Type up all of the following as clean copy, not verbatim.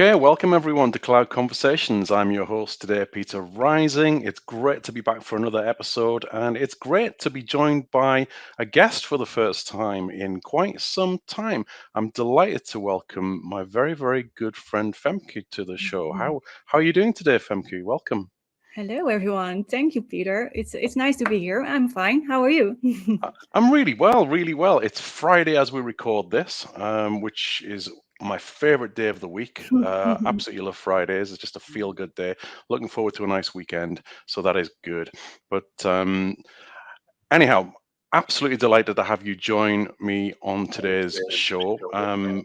Okay, welcome everyone to Cloud Conversations. I'm your host today, Peter Rising. It's great to be back for another episode, and it's great to be joined by a guest for the first time in quite some time. I'm delighted to welcome my very, very good friend Femke to the show. Mhm. How are you doing today, Femke? Welcome. Hello, everyone. Thank you, Peter. It's nice to be here. I'm fine. How are you? I'm really well, really well. It's Friday as we record this, which is my favorite day of the week. Absolutely love Fridays. It's just a feel good day. Looking forward to a nice weekend. So that is good. But anyhow, absolutely delighted to have you join me on today's show.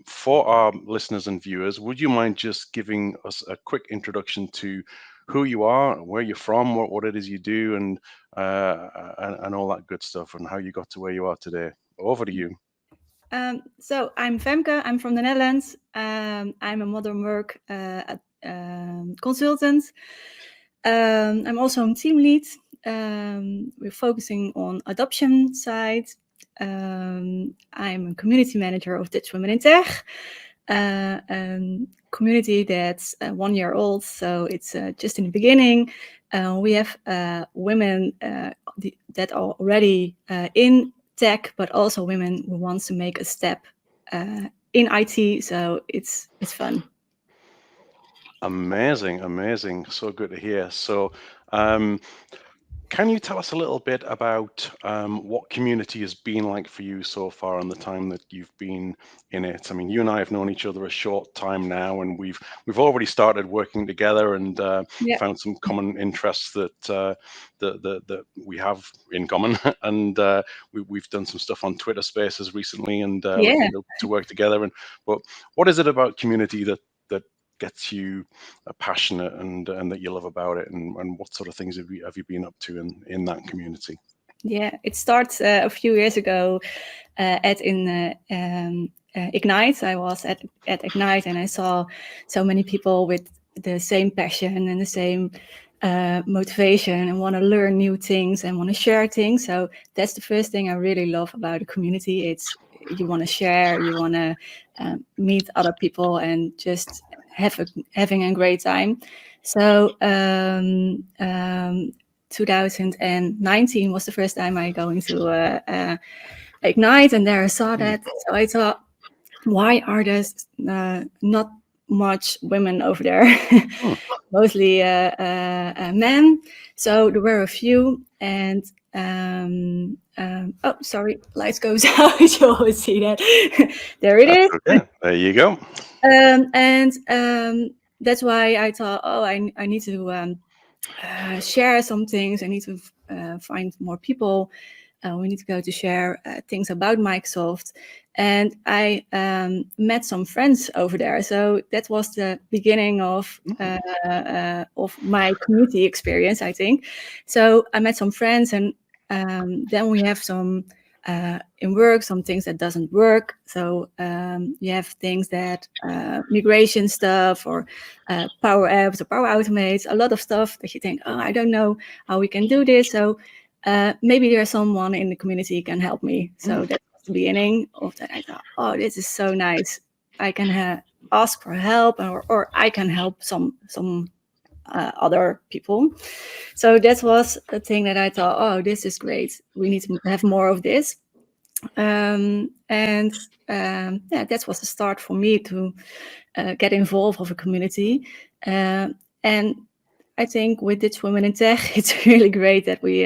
For our listeners and viewers, would you mind just giving us a quick introduction to who you are, where you're from, what it is you do, and all that good stuff, and how you got to where you are today? Over to you. So I'm Femke. I'm from the Netherlands. I'm a modern work consultant. I'm also a team lead. We're focusing on adoption side. I'm a community manager of Dutch Women in Tech, community that's 1 year old, so it's just in the beginning. We have women that are already in tech, but also women who wants to make a step in IT. So it's fun. Amazing, amazing. So good to hear. So, um, can you tell us a little bit about what community has been like for you so far in the time that you've been in it? I mean, you and I have known each other a short time now, and we've already started working together and Yeah, found some common interests that we have in common. And we've done some stuff on Twitter Spaces recently, and yeah. looking to work together. But what is it about community that gets you passionate and that you love about it, and what sort of things have you been up to in that community? Yeah, it starts a few years ago at in Ignite. I was at Ignite and I saw so many people with the same passion and the same motivation and want to learn new things and want to share things. So that's the first thing I really love about the community. It's you want to share, you want to meet other people and just having a great time. So 2019 was the first time I going to Ignite, and there I saw that. So I thought, why are there not much women over there? Hmm. Mostly men. So there were a few, and oh, sorry, lights goes out. You always see that. There it That's is. okay. There you go. And that's why I thought, oh, I need to share some things. I need to find more people. We need to go to share things about Microsoft. And I met some friends over there. So that was the beginning of my community experience, I think. So I met some friends, and then we have some in work, some things that doesn't work. So you have things that migration stuff or Power Apps or Power Automates, a lot of stuff that you think, oh, I don't know how we can do this. So maybe there's someone in the community can help me. So that was the beginning of that. I thought, oh, this is so nice. I can ask for help, or I can help some other people. So that was a thing that I thought, oh, this is great. We need to have more of this. And yeah, that was the start for me to get involved of a community. And I think with Dutch Women in Tech, it's really great that we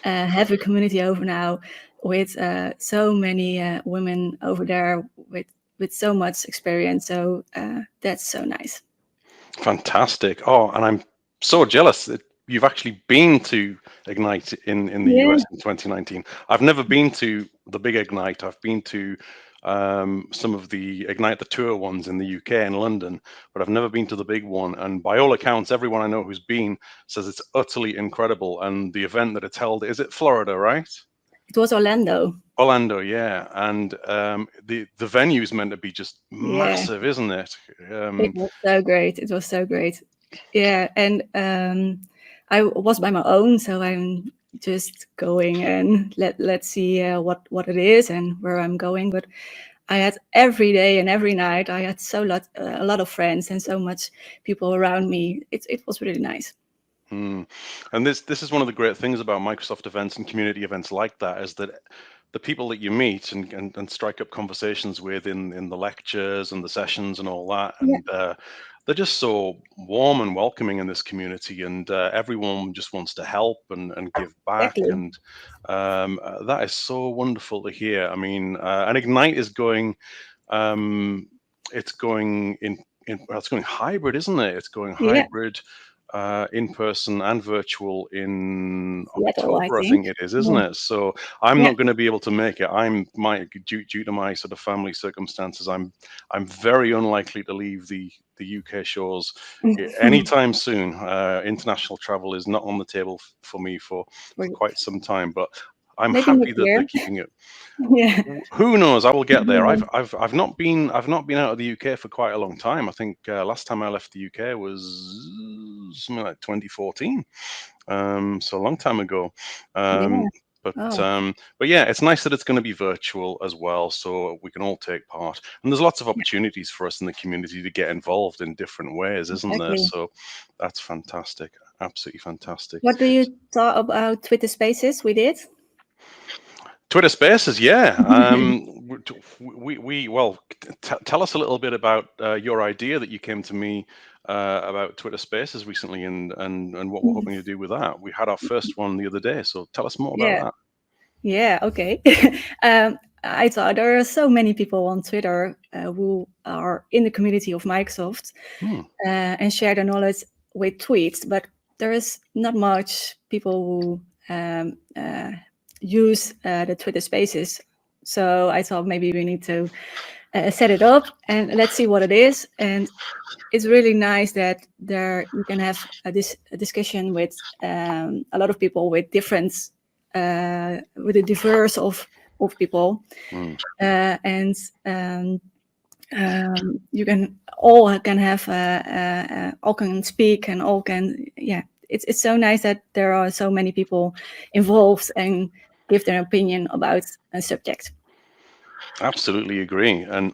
have a community over now with so many women over there with so much experience. So that's so nice. Fantastic. Oh, and I'm so jealous that you've actually been to Ignite in the Yeah. US in 2019. I've never been to the big Ignite. I've been to some of the Ignite the Tour ones in the UK and London, but I've never been to the big one. And by all accounts, everyone I know who's been says it's utterly incredible. And the event that it's held, is it Florida, right? It was Orlando. Orlando, yeah, and the venue's meant to be just Yeah. massive, isn't it? It was so great. It was so great. Yeah, and I was by my own, so I'm just going and let's see what it is and where I'm going. But I had every day and every night. I had a lot of friends and so much people around me. It was really nice. And this is one of the great things about Microsoft events and community events like that, is that the people that you meet and strike up conversations with in the lectures and the sessions and all that, Yeah, and they're just so warm and welcoming in this community, and everyone just wants to help and give back, exactly. and that is so wonderful to hear. I mean, and Ignite is going, it's going well, it's going hybrid, isn't it? It's going Yeah, hybrid, in person and virtual in Seattle, I October, I think. think it is, Yeah, isn't it? So I'm yeah. not going to be able to make it. Due to my sort of family circumstances, I'm very unlikely to leave the UK shores anytime soon. International travel is not on the table for me for quite some time, but I'm Maybe happy next that they're year. keeping it. Yeah. Who knows? I will get there. Yeah. I've not been out of the UK for quite a long time. I think last time I left the UK was something like 2014. So a long time ago. Yeah. Um, but Oh, um, but yeah, it's nice that it's going to be virtual as well, so we can all take part. And there's lots of yeah, opportunities for us in the community to get involved in different ways, isn't there? exactly. So that's fantastic. Absolutely fantastic. What do you thought about Twitter Spaces we did? Twitter Spaces, yeah. Well, tell us a little bit about your idea that you came to me about Twitter Spaces recently, and what we're hoping to do with that. We had our first one the other day, so tell us more about Yeah. that. Yeah. Okay. I thought there are so many people on Twitter who are in the community of Microsoft Hmm. and share their knowledge with tweets, but there is not much people who use the Twitter Spaces. So I thought maybe we need to set it up and let's see what it is. And it's really nice that there you can have a discussion with a lot of people with different with a diverse of people Hmm. and you can all can have all can speak and all can it's so nice that there are so many people involved and give their opinion about a subject. Absolutely agree. And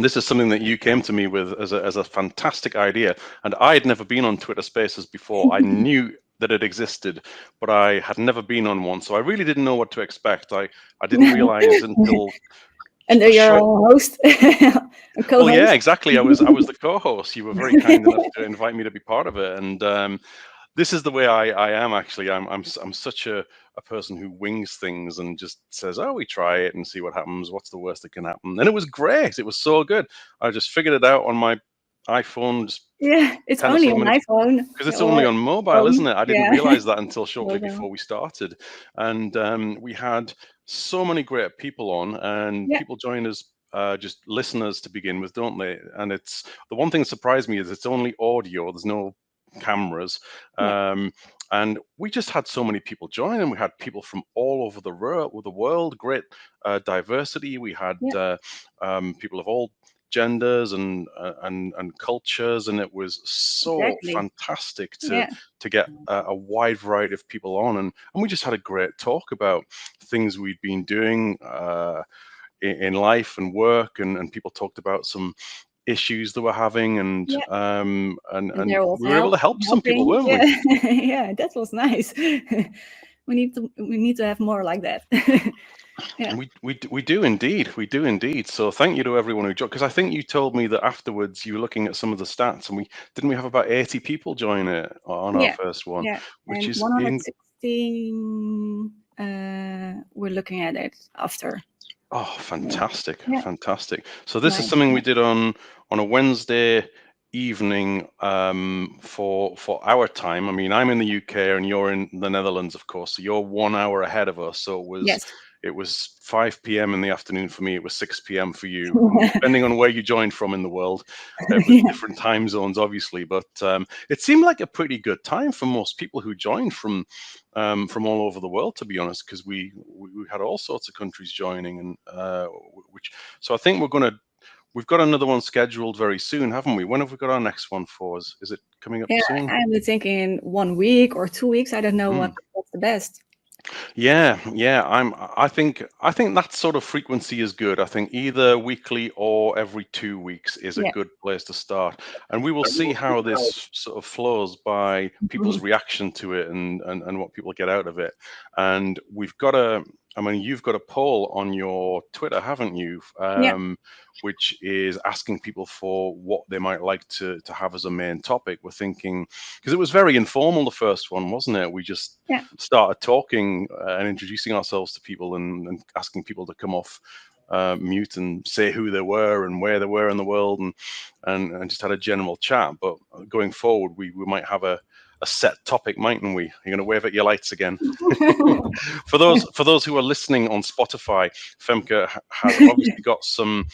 this is something that you came to me with as a fantastic idea. And I had never been on Twitter Spaces before. I knew that it existed, but I had never been on one. So I really didn't know what to expect. I didn't realize until And a you're short. a host, a Well, yeah, co-host. exactly. I was the co-host. You were very kind enough to invite me to be part of it. And this is the way I am actually. I'm such a person who wings things and just says, "Oh, we try it and see what happens. What's the worst that can happen?" And it was great. It was so good. I just figured it out on my iPhone, just Yeah, it's 10 or only so on minutes, iPhone because it's only or on mobile, isn't phone. it? I didn't Yeah, realize that until shortly mobile. before we started. And we had so many great people on, and Yeah, people join us. Just listeners to begin with, don't they? And it's the one thing that surprised me is it's only audio. There's no cameras, yeah, and we just had so many people join, and we had people from all over the world. Great diversity. We had yeah, people of all genders and cultures, and it was so exactly. fantastic Yeah, to get a wide variety of people on, and we just had a great talk about things we'd been doing in life and work, and people talked about some issues that we're having, and yeah. And and there was we were able to help some people, helping. weren't Yeah, we? yeah, that was nice. We need to have more like that. Yeah, We do indeed. We do indeed. So thank you to everyone who joined. Because I think you told me that afterwards you were looking at some of the stats, and we have about 80 people join it on our yeah, first one, yeah. which And is in 116. We're looking at it after. oh, fantastic, Yeah, fantastic. So this is nice. something Yeah. we did on a Wednesday evening for our time. I mean, I'm in the UK and you're in the Netherlands, of course. So you're 1 hour ahead of us. So Yes. it was 5 p.m. in the afternoon for me. It was 6 p.m. for you. I mean, depending on where you joined from in the world, it was Yeah. different time zones, obviously. But it seemed like a pretty good time for most people who joined from all over the world, to be honest, because we had all sorts of countries joining, and which so I think we've got another one scheduled very soon, haven't we? When have we got our next one for us? Is it coming up Yeah, soon? I'm thinking 1 week or 2 weeks. I don't know Hmm. what's the best. Yeah, yeah. I think that sort of frequency is good. I think either weekly or every 2 weeks is a Yeah. good place to start. And we will see how this sort of flows by people's reaction to it and what people get out of it. And we've got I mean, you've got a poll on your Twitter, haven't you? Yeah. Which is asking people for what they might like to have as a main topic. We're thinking, because it was very informal, the first one, wasn't it? We just Yeah. started talking and introducing ourselves to people and asking people to come off mute and say who they were and where they were in the world and just had a general chat. But going forward, we might have a set topic, mightn't we? You're going to wave at your lights again. For those who are listening on Spotify, Femke has obviously got some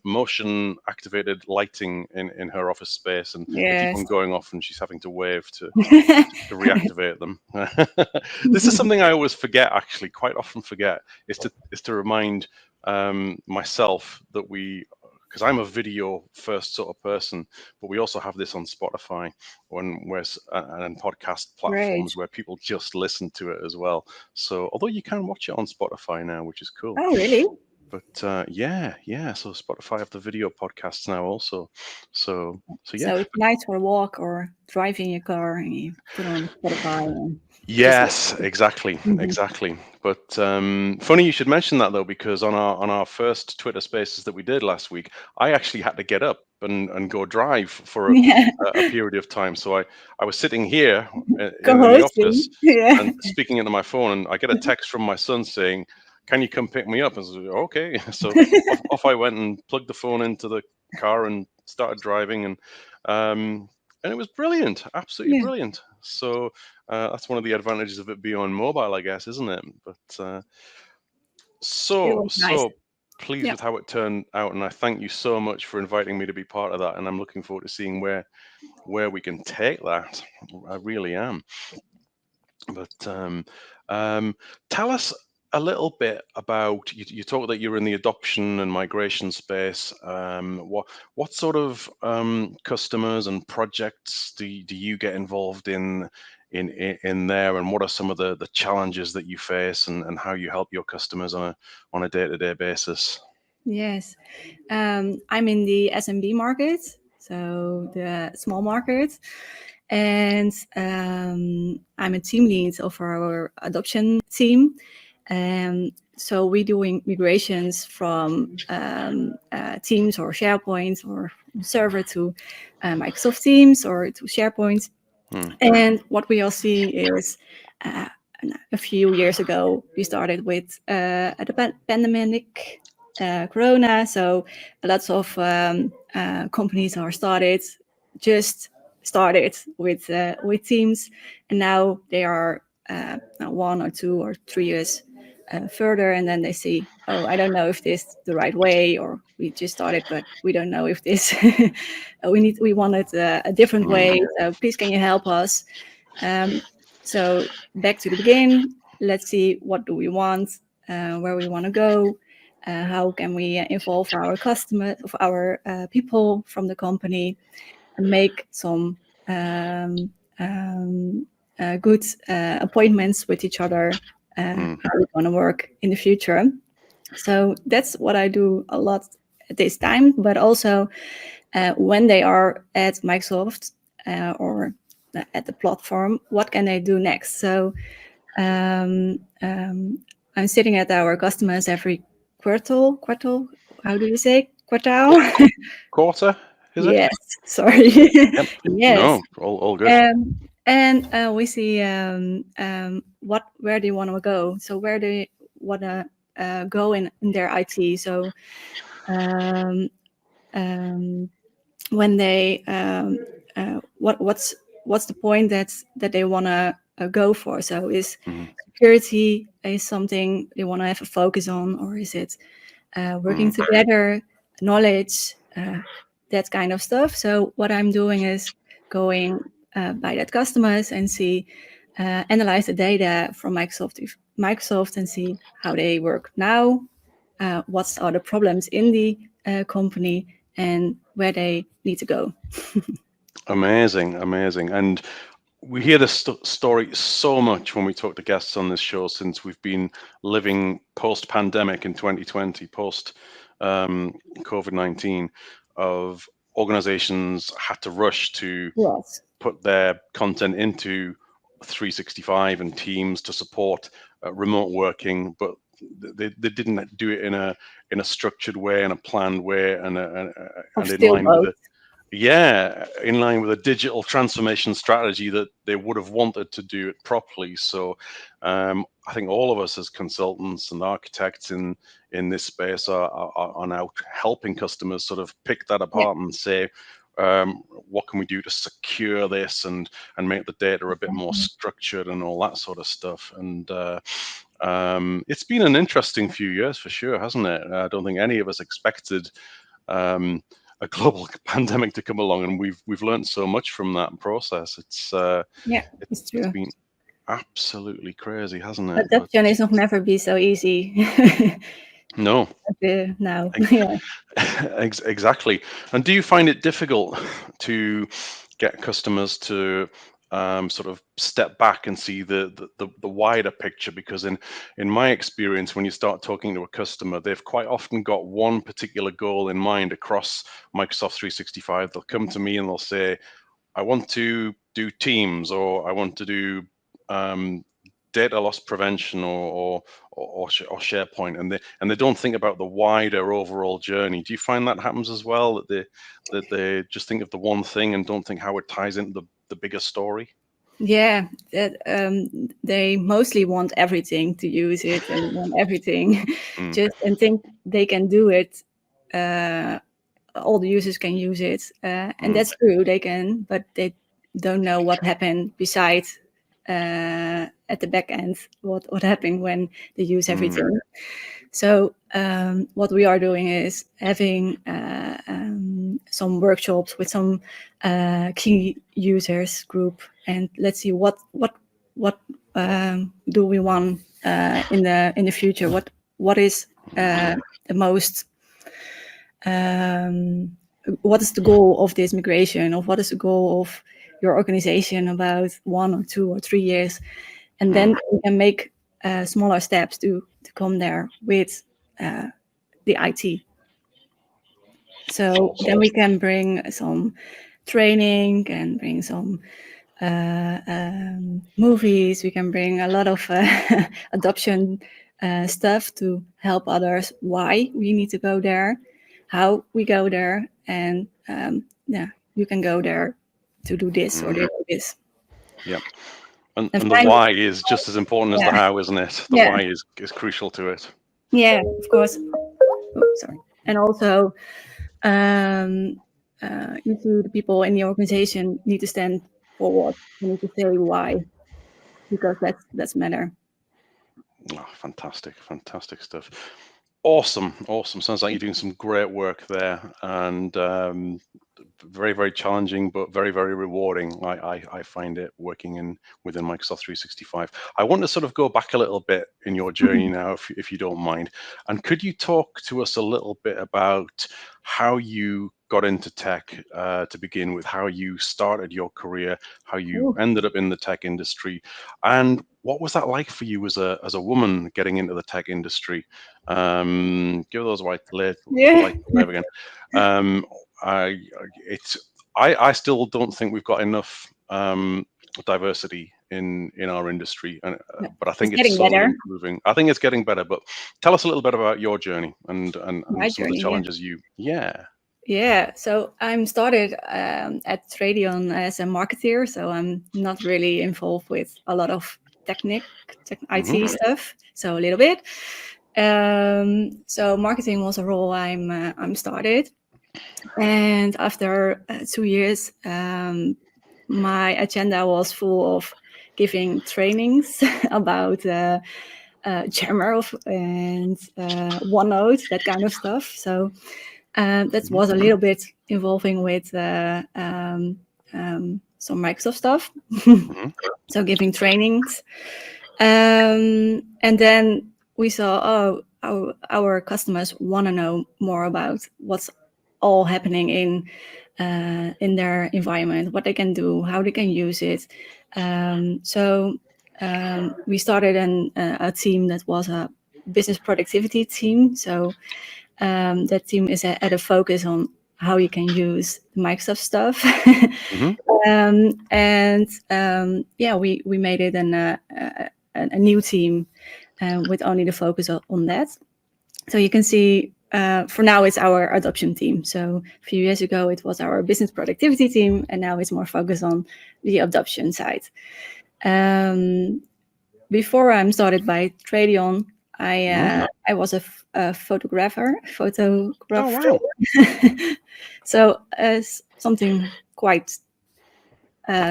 motion activated lighting in her office space, and they keep Yes. on going off, and she's having to wave to reactivate them. This is something I always forget, actually, quite often forget, is to remind myself that because I'm a video first sort of person, but we also have this on Spotify and podcast Great. platforms where people just listen to it as well. So although you can watch it on Spotify now, which is cool. Oh, really? But yeah. So Spotify have the video podcasts now also. So yeah. So it's nice for a walk or driving your car and you put on Spotify and Yes, exactly, Mhm. exactly. But funny you should mention that though, because on our first Twitter Spaces that we did last week, I actually had to get up and go drive for Yeah. a period of time. So I was sitting here in the office Co-hosting. Yeah. and speaking into my phone, and I get a text from my son saying, "Can you come pick me up?" I was like, "Okay." So off I went and plugged the phone into the car and started driving, and it was brilliant, absolutely Yeah. brilliant. So that's one of the advantages of it being on mobile, I guess, isn't it? But It so was nice. so pleased Yeah. with how it turned out, and I thank you so much for inviting me to be part of that. And I'm looking forward to seeing where we can take that. I really am. But tell us a little bit about you talk that you're in the adoption and migration space. What sort of customers and projects do you get involved in there, and what are some of the challenges that you face, and how you help your customers on a day-to-day basis? Yes. I'm in the SMB market, so the small market. And I'm a team lead of our adoption team. So we're doing migrations from Teams or SharePoint or server to Microsoft Teams or to SharePoint. And what we all see is a few years ago, we started with the pandemic, Corona. So lots of companies are just started with Teams, and now they are 1 or 2 or 3 years further, and then they see, oh, I don't know if this is the right way, or we just started, but we don't know if this we wanted a different way. So please, can you help us? So back to the beginning. Let's see, what do we want, where we want to go, how can we involve our customers, of our people from the company, and make some good appointments with each other, how we want to work in the future. So that's what I do a lot at this time, but also when they are at Microsoft or at the platform, what can they do next? So I'm sitting at our customers every quartal. How do you say quartal? Quarter, is it? Yes, sorry. Yep. Yes. No, all good. And we see where they want to go. So where they want to go in their IT. So when they what's the point that they want to go for? So is security is something they want to have a focus on, or is it working together, knowledge, that kind of stuff? So what I'm doing is going by that customers and see analyze the data from Microsoft and see how they work now, what are the problems in the company, and where they need to go. Amazing. And we hear this story so much when we talk to guests on this show, since we've been living post-pandemic in 2020, post COVID-19, of organizations had to rush to Yes. put their content into 365 and Teams to support remote working, but they didn't do it in a structured way, in a planned way, and in Still line with both. in line with a digital transformation strategy that they would have wanted to do it properly. So I think all of us as consultants and architects in this space are now helping customers sort of pick that apart and say, what can we do to secure this and make the data a bit more structured and all that sort of stuff. And it's been an interesting few years for sure, hasn't it? I don't think any of us expected a global pandemic to come along, and we've learned so much from that process. It's true. It's been absolutely crazy, hasn't it? Adoption is not never be so easy. No. No. Exactly. And do you find it difficult to get customers to sort of step back and see the wider picture? Because in my experience, when you start talking to a customer, they've quite often got one particular goal in mind across Microsoft 365. They'll come to me and they'll say, I want to do Teams, or I want to do data loss prevention, or SharePoint, and they don't think about the wider overall journey. Do you find that happens as well, that they just think of the one thing and don't think how it ties into the bigger story? Yeah, they mostly want everything to use it and want everything and think they can do it. All the users can use it, and that's true, they can, but they don't know what happened besides at the back end, what happened when they use everything. So what we are doing is having some workshops with some key users group, and let's see what do we want in the future. What is the most what is the goal of this migration, or what is the goal of your organization about 1 or 2 or 3 years, and then we can make smaller steps to come there with the IT. So then we can bring some training and bring some movies. We can bring a lot of adoption stuff to help others why we need to go there, how we go there, and you can go there to do this or do this. Yeah. And the why is just as important as the how, isn't it? The why is crucial to it. Yeah, of course. Sorry. And also, the people in the organization need to stand forward. You need to say why, because that's matter. Oh, fantastic stuff. Awesome. Sounds like you're doing some great work there, and very, very challenging, but very, very rewarding. I find it working within Microsoft 365. I want to sort of go back a little bit in your journey now, if you don't mind. And could you talk to us a little bit about how you got into tech to begin with, how you started your career, how you ended up in the tech industry, and what was that like for you as a woman getting into the tech industry? Give those white light again. I still don't think we've got enough diversity in our industry, but I think it's slowly improving. I think it's getting better. But tell us a little bit about your journey and some of the challenges Yeah, so I'm started at Tradion as a marketer, so I'm not really involved with a lot of IT stuff, so a little bit. So marketing was a role I'm started, and after 2 years, my agenda was full of giving trainings about Jammer and OneNote, that kind of stuff. So that was a little bit involving with some Microsoft stuff. So giving trainings. And then we saw, our customers want to know more about what's all happening in their environment, what they can do, how they can use it. So we started a team that was a business productivity team. So that team is at a focus on how you can use the Microsoft stuff. Mhm. We made it a new team with only the focus on that. So you can see for now it's our adoption team. So a few years ago it was our business productivity team, and now it's more focused on the adoption side. Before I'm started by Tradion, I was a photographer. Oh, wow. So something quite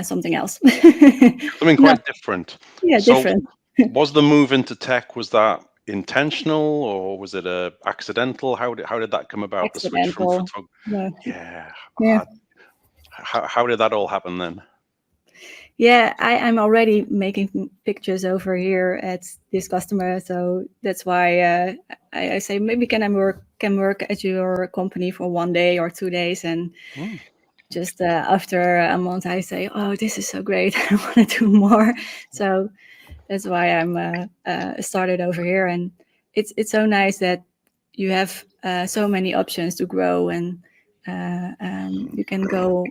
something else. Something No, quite different. yeah, So different. was the move into tech, was that intentional or was it accidental? How did that come about, the switch from Accidental. photography? Yeah. Yeah. Yeah. How did that all happen then? Yeah, I'm already making pictures over here at this customer, so that's why I say maybe can work at your company for 1 day or 2 days, and Mm. just after a month I say, oh, this is so great, I want to do more. So that's why I'm started over here, and it's so nice that you have so many options to grow, and you can go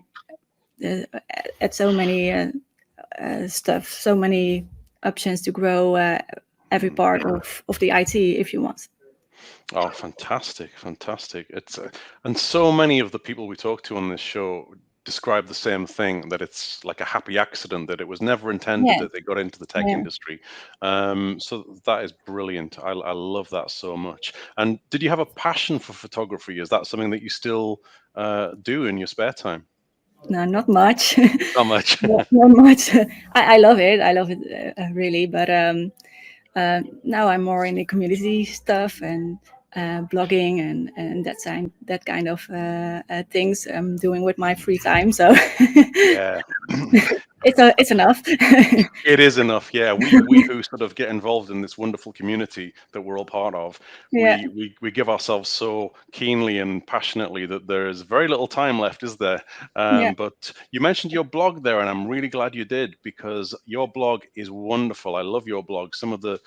at so many stuff, so many options to grow every part of the IT if you want. Oh, fantastic, fantastic. It's and so many of the people we talk to on this show describe the same thing, that it's like a happy accident, that it was never intended Yeah, that they got into the tech yeah. industry. So that is brilliant. I love that so much. And did you have a passion for photography? Is that something that you still do in your spare time? No, not much. Not much. Not much. I love it. I love it really. But now I'm more in the community stuff and blogging and that kind of things I'm doing with my free time. So Yeah. it's enough. It is enough, yeah. We who sort of get involved in this wonderful community that we're all part of, Yeah, we give ourselves so keenly and passionately that there is very little time left, is there? yeah, But you mentioned your blog there, and I'm really glad you did, because your blog is wonderful. I love your blog. Some of the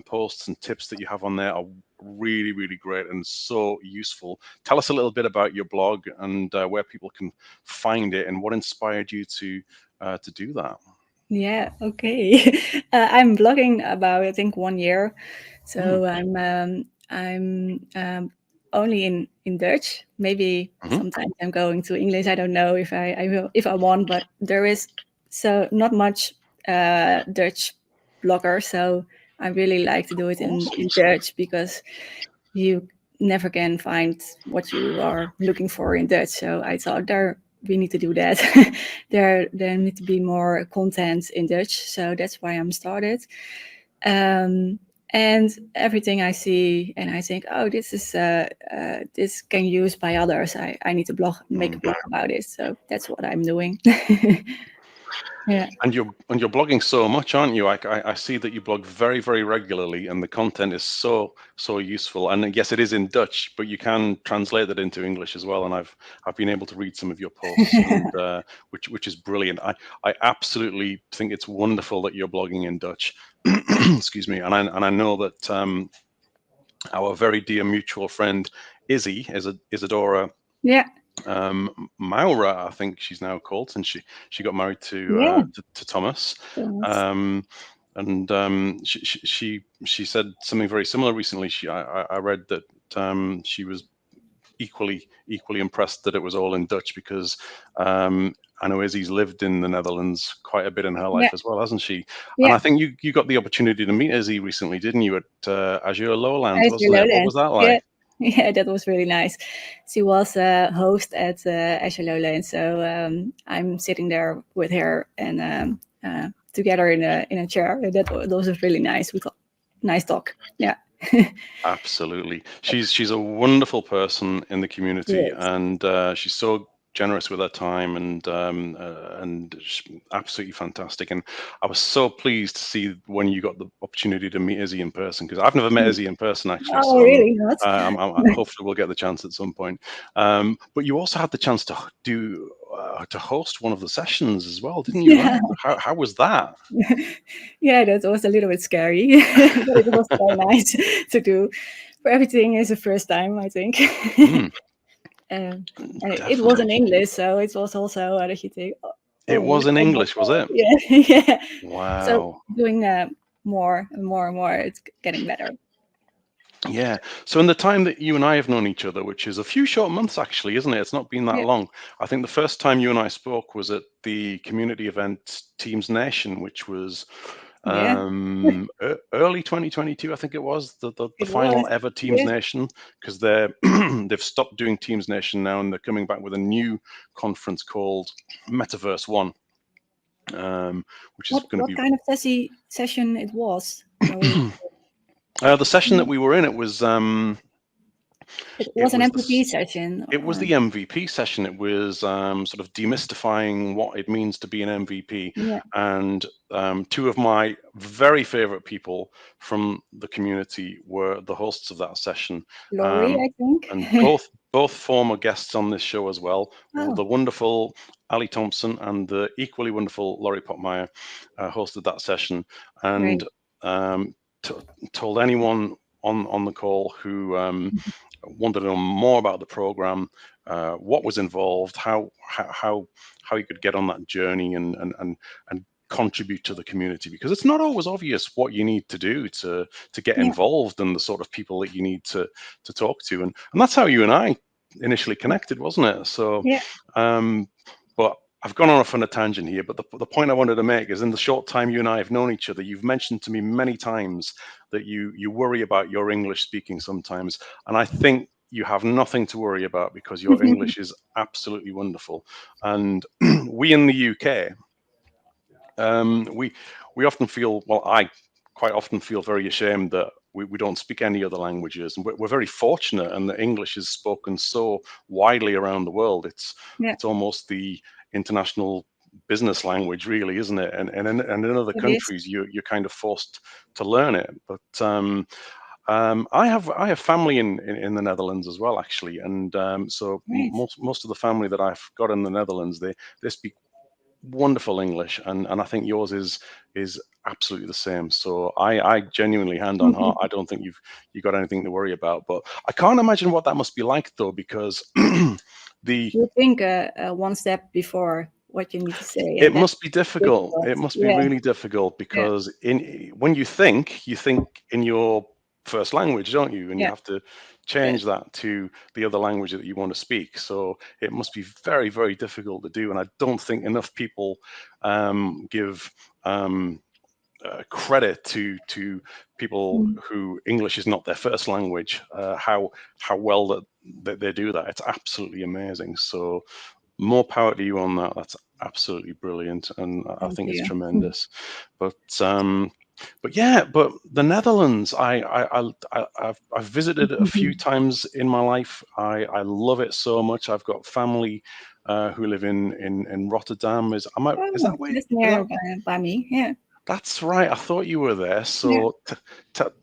posts and tips that you have on there are really, really great and so useful. Tell us a little bit about your blog and where people can find it, and what inspired you to do that. yeah. Okay. I'm blogging about I think 1 year, Mm. so I'm only in Dutch. Maybe Mhm. sometimes I'm going to English. I don't know I will if I want, but there is so not much Dutch blogger. So I really like to do it Awesome. in Dutch because you never can find what you are looking for in Dutch. So I thought we need to do that. There need to be more content in Dutch. So that's why I'm started. And everything I see and I think, oh, this can use by others. I need to make a Mm. blog about it. So that's what I'm doing. Yeah. And you're blogging so much, aren't you? I see that you blog very, very regularly, and the content is so useful. And yes, it is in Dutch, but you can translate that into English as well. And I've been able to read some of your posts, and which is brilliant. I absolutely think it's wonderful that you're blogging in Dutch. Excuse me. And I know that our very dear mutual friend Isadora Yeah. Maura, I think she's now called, and she got married Yeah. to Thomas. Yes. Um, and she said something very similar recently. I read that she was equally impressed that it was all in Dutch, because I know Izzy's lived in the Netherlands quite a bit in her Yeah. life as well, hasn't she? And Yeah. I think you got the opportunity to meet Izzy recently, didn't you, at Azure Lowlands, Nice wasn't it? What Lowlands. was that Yeah. like? Yeah, that was really nice. She was a host at Azure Lowlands, so I'm sitting there with her and together in a chair. That was really nice. We got nice talk. Yeah. Absolutely. She's a wonderful person in the community, Yes. and she's so generous with her time, and absolutely fantastic. And I was so pleased to see when you got the opportunity to meet Izzy in person, because I've never met Izzy in person actually. Oh, So really? Not? hopefully we'll get the chance at some point. But you also had the chance to host one of the sessions as well, didn't you? Yeah. How was that? Yeah, that was a little bit scary, but it was so nice to do. For everything is a first time, I think. Mm, And it was in definitely. English, so it was also that you think, It was in English, was it? yeah, yeah. So Wow. doing more and more and more, it's getting better. Yeah. So in the time that you and I have known each other, which is a few short months actually, isn't it? It's not been that Yeah, long. I think the first time you and I spoke was at the community event Teams Nation, which was yeah, early 2022, I think it was the it was. final ever Teams Yeah, Nation, because they've stopped doing Teams Nation now, and they're coming back with a new conference called Metaverse One, which is going to what be kind of session it was? the session that we were in. It was It it was an was MVP session. It was the MVP session. It was sort of demystifying what it means to be an MVP. Yeah, And two of my very favorite people from the community were the hosts of that session. Laurie, Um, I think. and both former guests on this show as well, Oh, the wonderful Ali Thompson and the equally wonderful Laurie Potmeyer, hosted that session, and great. um, told anyone on the call who wanted to know more about the program, what was involved, how you could get on that journey and contribute to the community, because it's not always obvious what you need to do to get Yeah, involved and the sort of people that you need to talk to, and that's how you and I initially connected, wasn't it? So yeah. but I've gone off on a tangent here, but the point I wanted to make is, in the short time you and I have known each other, you've mentioned to me many times that you worry about your English speaking sometimes, and I think you have nothing to worry about, because your English is absolutely wonderful. And we in the UK, we often feel, well, I quite often feel very ashamed that we don't speak any other languages, and we're very fortunate, and that English is spoken so widely around the world. Yeah, It's almost the international business language, really, isn't it? And in other it is. countries, you're kind of forced to learn it. But I have family in the Netherlands as well, actually, and so Great. most of the family that I've got in the Netherlands, they speak wonderful English, and I think yours is absolutely the same. So I genuinely, hand on heart, I don't think you got anything to worry about. But I can't imagine what that must be like, though, because the You think one step before what you need to say, it and that's must be difficult. difficult. It must be Yeah, really difficult, yeah, because when you think in your first language, don't you? And you yeah. have to Yes. change that to the other language that you want to speak. So it must be very, very difficult to do. And I don't think enough people give credit to people Mm, who English is not their first language. How well that they do that. It's absolutely amazing. So more power to you on that. That's absolutely brilliant, and I thank think it's you. tremendous. But yeah, but the Netherlands, I've visited a few times in my life. I love it so much. I've got family who live in Rotterdam. Is Oh, that where? that's Is that? near by me. Yeah, That's right. I thought you were there. yeah. So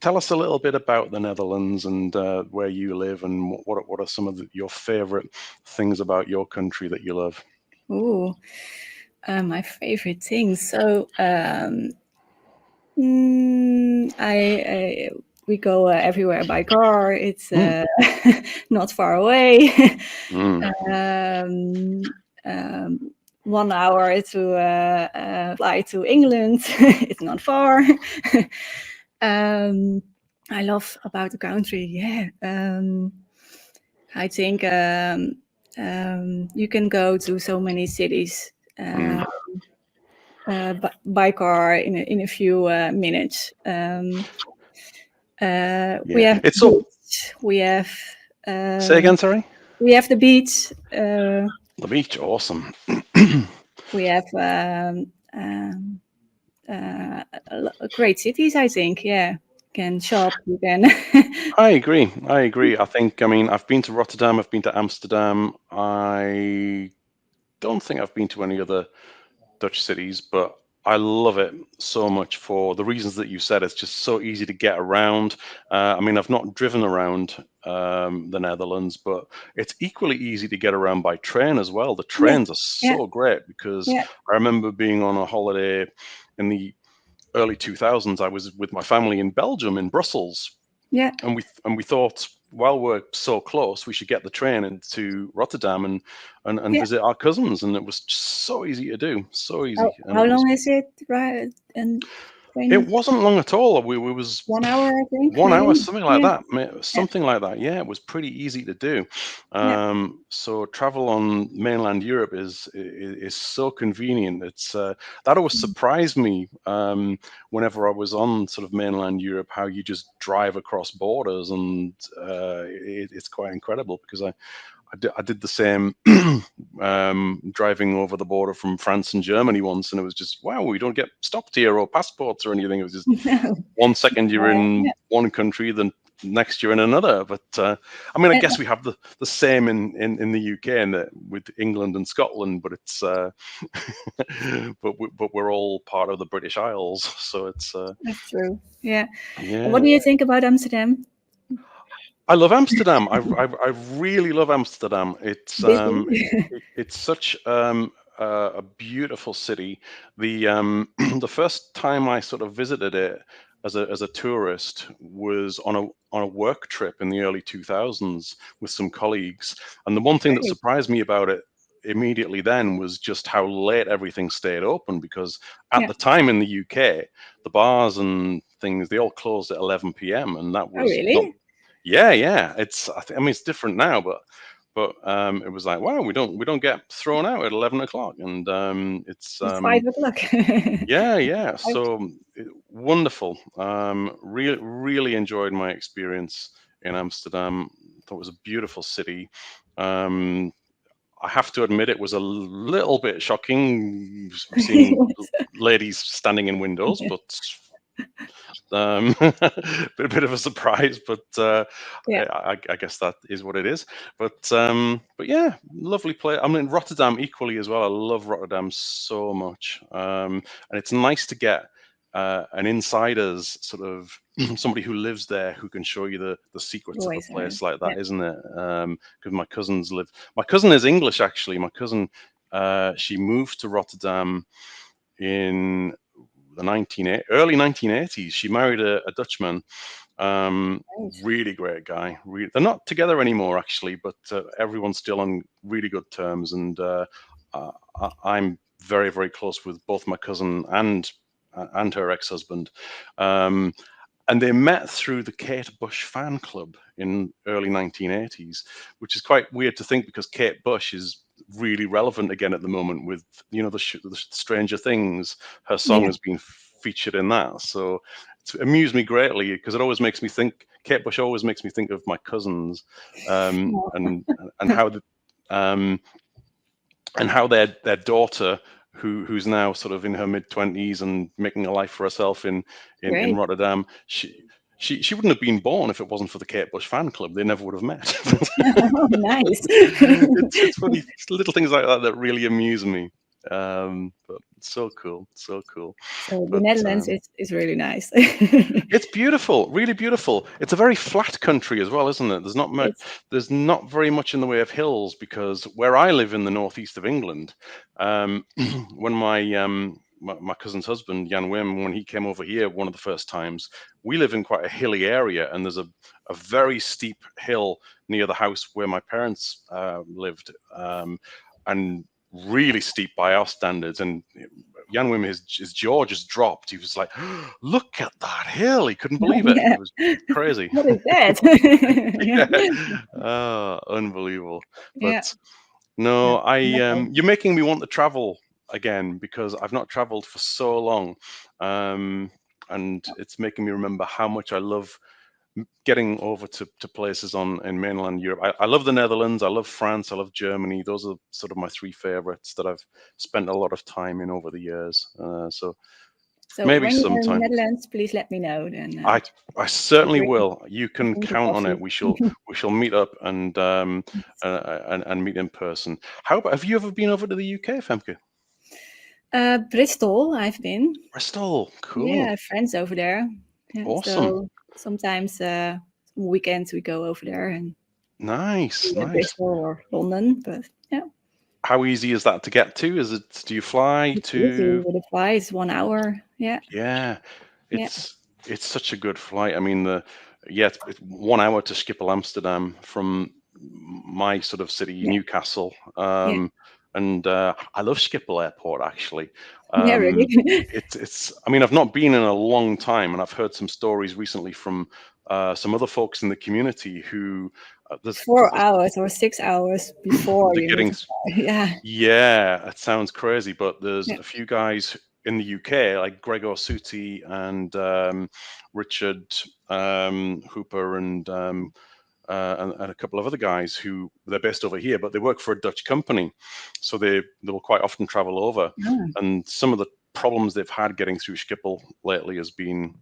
tell us a little bit about the Netherlands, and where you live, and what are some of your favorite things about your country that you love? Ooh, my favorite things. So, I we go everywhere by car. It's Mm, not far away. mm, um, 1 hour to fly to England. It's not far. um, I love about the country. Yeah, I think you can go to so many cities mm. by car in a few minutes. We Yeah, have it's so. beach. Say Um, again, sorry. we have the beach. The beach, awesome. We have great cities. I think. Yeah, you can shop. You can. I agree. I agree. I think, I mean, I've been to Rotterdam, I've been to Amsterdam. I don't think I've been to any other Dutch cities, but I love it so much for the reasons that you said. It's just so easy to get around. I mean, I've not driven around the Netherlands, but it's equally easy to get around by train as well. The Yeah, trains are yeah, so great because yeah, I remember being on a holiday in the early 2000s. I was with my family in Belgium, in Brussels, yeah, and we thought, while we're so close, we should get the train into Rotterdam and yeah. visit our cousins. And it was just so easy to do, so easy. And How it was long is it, right? And it train, wasn't long at all. We was 1 hour, I think, 1 hour, maybe. something like Yeah, that, yeah, something like that. Yeah, it was pretty easy to do. yeah. So travel on mainland Europe is so convenient. It's that always Mm. surprised me whenever I was on sort of mainland Europe, how you just drive across borders, and it's quite incredible because I did the same driving over the border from France and Germany once, and it was just, wow, we don't get stopped here or passports or anything. It was just No. 1 second you're in Yeah. one country, then next you're in another. But I mean, I And, guess we have the same in the UK and with England and Scotland, but it's but we're all part of the British Isles, so it's that's true. Yeah. And what yeah. do you think about Amsterdam? I love Amsterdam. I really love Amsterdam. Busy. It's such a beautiful city. The the first time I sort of visited it as a tourist was on a work trip in the early 2000s with some colleagues. And the one thing that Great. surprised me about it immediately then was just how late everything stayed open, because at Yeah. the time in the UK, the bars and things, they all closed at 11 p.m. and that Oh, was not. really? Yeah, yeah. I mean, it's different now, but it was like, wow, we don't get thrown out at 11 o'clock, and it's It's 5 o'clock. yeah, yeah. Five- So wonderful. Really enjoyed my experience in Amsterdam. Thought it was a beautiful city. Um, I have to admit, it was a little bit shocking seeing ladies standing in windows, but a bit of a surprise, but Yeah. I guess that is what it is. But yeah, lovely place. I mean, Rotterdam equally as well. I love Rotterdam so much, and it's nice to get an insider's sort of somebody who lives there who can show you the secrets of a Always. place like Yeah. that, isn't it? Because my cousins live. My cousin is English, actually. My cousin, she moved to Rotterdam in the early 1980s. She married a Dutchman. Nice. Really great guy. They're not together anymore, actually, but everyone's still on really good terms. And I'm very, very close with both my cousin and her ex-husband. Um, and they met through the Kate Bush fan club in early 1980s, which is quite weird to think because Kate Bush is really relevant again at the moment with the Stranger Things. Her song Yeah. has been featured in that, so it's amused me greatly because it always makes me think. Kate Bush always makes me think of my cousins, um, No. and and how the um, and how their daughter, who's now sort of in her mid-20s and making a life for herself in Great. Rotterdam, she wouldn't have been born if it wasn't for the Kate Bush fan club. They never would have met. Oh, nice. It's funny, it's little things like that that really amuse me. But it's so cool, so cool. So the But Netherlands is really nice. it's beautiful, really beautiful. It's a very flat country as well, isn't it? It's There's not very much in the way of hills, because where I live in the northeast of England, um, when my cousin's husband Jan Wim, when he came over here one of the first times, we live in quite a hilly area, and there's a very steep hill near the house where my parents lived, and really steep by our standards. And Jan Wim, his jaw just dropped. He was like, "Look at that hill!" He couldn't believe it. yeah. It was crazy. What is that? Yeah, Yeah. unbelievable. Yeah. But no, No. you're making me want to travel again, because I've not traveled for so long, um, and it's making me remember how much I love getting over to places in mainland Europe. I love the Netherlands, I love France, I love Germany. Those are sort of my three favorites that I've spent a lot of time in over the years. So So Maybe when you're in the sometime. Netherlands, please let me know. Then I certainly bring will. You a can drink of count on it. coffee. We shall meet up and meet in person. How about, have you ever been over to the UK, Femke? Bristol, I've been. Bristol, Yeah, I cool, have friends over there. Yeah, awesome, so sometimes weekends we go over there and nice, be in nice. Bristol or London. But yeah, How easy is that to get to? Is it? Do you fly it's easy to? with a flight. It's 1 hour. Yeah, Yeah, yeah, it's such a good flight. I mean, it's 1 hour to Schiphol, Amsterdam from my sort of city, yeah, Newcastle. yeah, And I love Schiphol Airport actually. yeah. Really, It's. I mean, I've not been in a long time, and I've heard some stories recently from some other folks in the community who four hours or 6 hours before they're you need getting. to fly. Yeah, Yeah, it sounds crazy, but there's yeah, a few guys in the UK like Gregor Suti and Richard Hooper and a couple of other guys who they're based over here, but they work for a Dutch company, so they will quite often travel over. yeah. And some of the problems they've had getting through Schiphol lately has been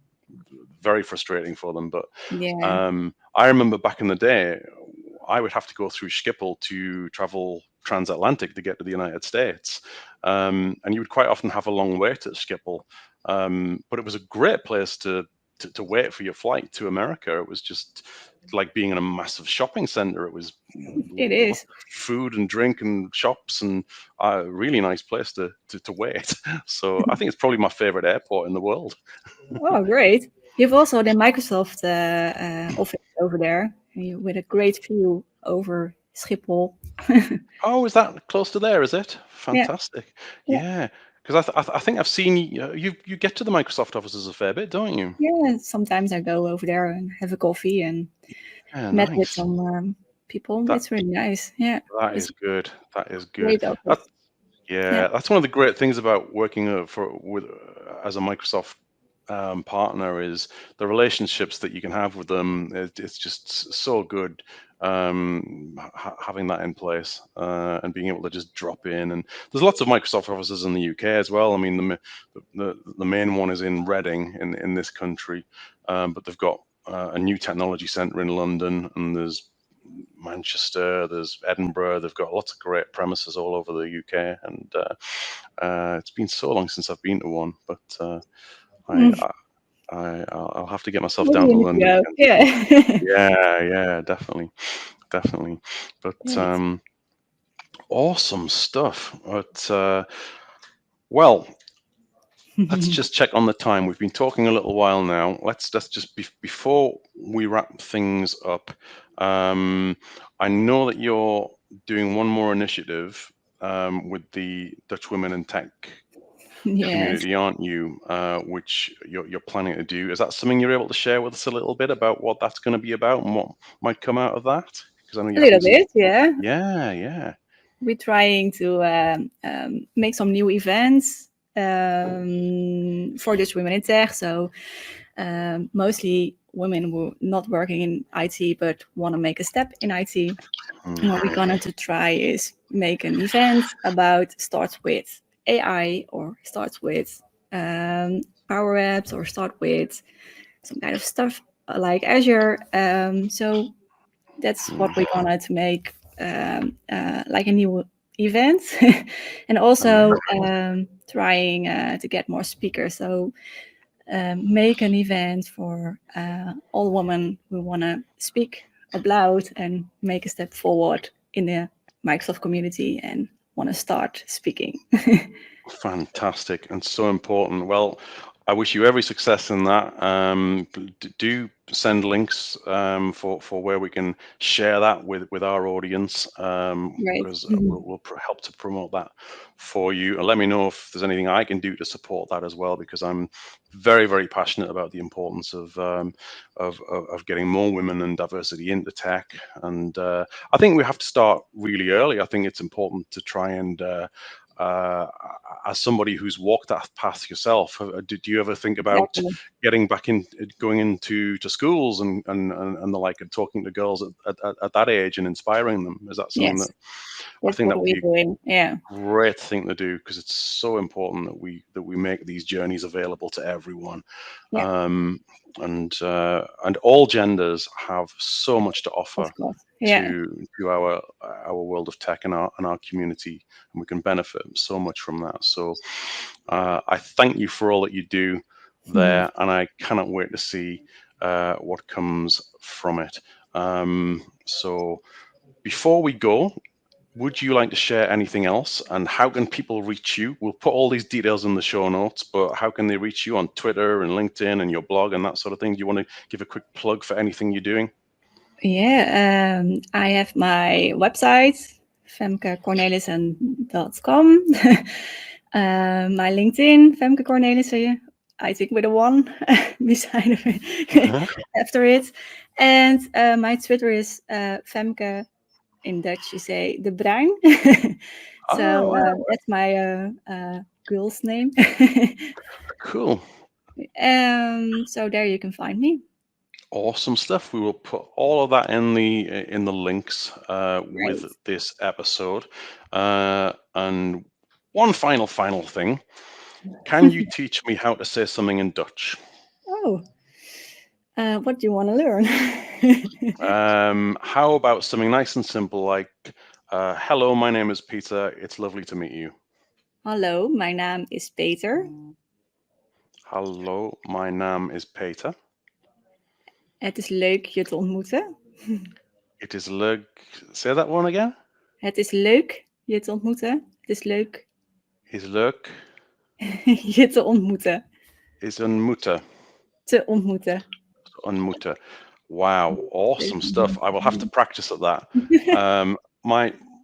very frustrating for them. But Yeah. I remember back in the day, I would have to go through Schiphol to travel transatlantic to get to the United States. And you would quite often have a long wait at Schiphol. But it was a great place to wait for your flight to America. It was just like being in a massive shopping center. It was It lots is. of food and drink and shops and a really nice place to wait. So I think it's probably my favorite airport in the world. Oh, great. You've also the Microsoft office over there with a great view over Schiphol. Oh, is that close to there? Is it? Yeah, Fantastic. yeah, Yeah, because I think I've seen you get to the Microsoft offices a fair bit, don't you? yeah. Sometimes I go over there and have a coffee and Yeah, met with nice. some people. That It's really nice. Yeah, that it's is good. That is a good. great That office. Yeah, Yeah, that's one of the great things about working as a Microsoft partner is the relationships that you can have with them. It's just so good having that in place and being able to just drop in. And there's lots of Microsoft offices in the UK as well. I mean, the main one is in Reading in this country, but they've got a new technology centre in London, and there's Manchester, there's Edinburgh. They've got lots of great premises all over the UK, and it's been so long since I've been to one. But I, mm, I'll have to get myself maybe down to you need to London go. again. Yeah, Yeah, yeah, definitely, definitely. But great. awesome stuff. But well, let's just check on the time. We've been talking a little while now. Let's just before we wrap things up. Um, I know that you're doing one more initiative with the Dutch Women in Tech Yes. community, aren't you? Which you're planning to do. Is that something you're able to share with us a little bit about what that's going to be about and what might come out of that? Because I know A you're little having some. bit, yeah. Yeah, yeah. We're trying to make some new events for Dutch women in tech. So mostly women who are not working in IT but want to make a step in IT. And what we're Mhm. going to try is make an event about starts with AI or starts with Power Apps or start with some kind of stuff like Azure. So that's what we're gonna to make like a new event and also Amazing. trying to get more speakers, so make an event for all women who want to speak out loud and make a step forward in the Microsoft community and want to start speaking. Fantastic and so important. Well, I wish you every success in that. Do send links for where we can share that with our audience, Right. because we'll help to promote that for you. And let me know if there's anything I can do to support that as well, because I'm very, very passionate about the importance of getting more women and diversity into tech. And I think we have to start really early. I think it's important to try and as somebody who's walked that path yourself, did you ever think about Exactly. getting back in, going into schools and the like, and talking to girls at that age and inspiring them? Is that something Yes, that I that's think that what would we're be doing. Yeah. a great thing to do, because it's so important that we make these journeys available to everyone. Yeah. And all genders have so much to offer Of course. Yeah. to our world of tech and our community, and we can benefit so much from that. So I thank you for all that you do there, and I cannot wait to see what comes from it. So before we go, would you like to share anything else, and how can people reach you? We'll put all these details in the show notes, but how can they reach you on Twitter and LinkedIn and your blog and that sort of thing? Do you want to give a quick plug for anything you're doing? Yeah. I have my website, femkecornelissen.com. My LinkedIn, Femke Cornelissen, I think with a one beside it, after it. And my Twitter is Femke. In Dutch, you say de Bruin. So Oh, that's my girl's name. cool. So there you can find me. Awesome stuff. We will put all of that in the links with Great. this episode. And one final thing. Can you teach me how to say something in Dutch? Oh, what do you want to learn? How about something nice and simple like, hello, my name is Peter. It's lovely to meet you. Hallo, mijn naam is Peter. Hallo, mijn naam is Peter. Het is leuk je te ontmoeten. It is leuk. Say that one again. Het is leuk je te ontmoeten. Het is leuk Is leuk. je te ontmoeten. Is een moeder. Te ontmoeten. Ontmoeten. Wow, awesome stuff. I will have to practice at that.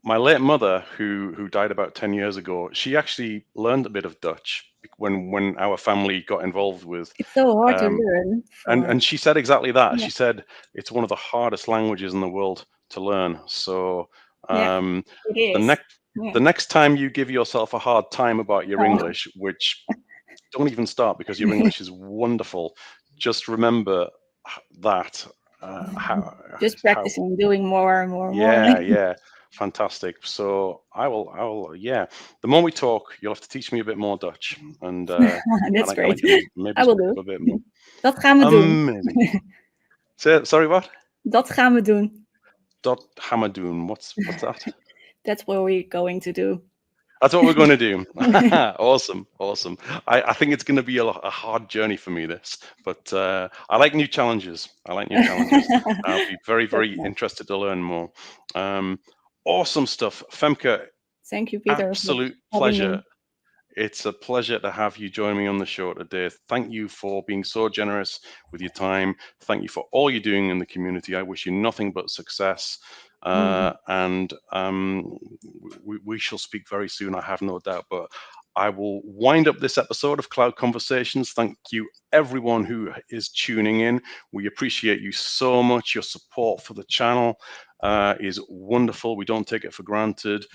My late mother, who died about 10 years ago, she actually learned a bit of Dutch when our family got involved with. It's so hard to learn. And she said exactly that. Yeah. She said it's one of the hardest languages in the world to learn. So Yeah, it is. the next time you give yourself a hard time about your Oh. English, which don't even start because your English is wonderful, just remember that. Just practicing, doing more and more. Yeah, fantastic. So I will. Yeah, the more we talk, you'll have to teach me a bit more Dutch, and That's I great. can maybe I will speak do. up a bit more. Dat gaan we doen. Amazing. Sorry, what? Dat gaan we doen. Dot Hamadoon. What's that? That's what we're going to do. That's what we're going to do. Awesome. I think it's going to be a hard journey for me, this, but I like new challenges. I'll be very interested to learn more. Awesome stuff. Femke, Thank you, Peter. absolute pleasure. It's a pleasure to have you join me on the show today. Thank you for being so generous with your time. Thank you for all you're doing in the community. I wish you nothing but success. And we shall speak very soon, I have no doubt. But I will wind up this episode of Cloud Conversations. Thank you, everyone who is tuning in. We appreciate you so much. Your support for the channel is wonderful. We don't take it for granted.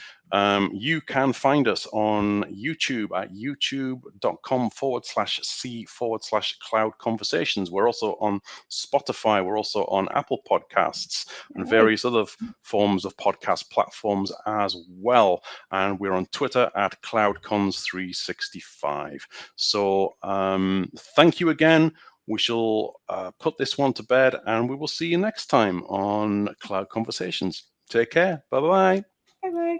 You can find us on YouTube at youtube.com/c/cloud conversations. We're also on Spotify. We're also on Apple Podcasts and various other forms of podcast platforms as well. And we're on Twitter at CloudCons365. So thank you again. We shall put this one to bed, and we will see you next time on Cloud Conversations. Take care. Bye-bye. Bye-bye.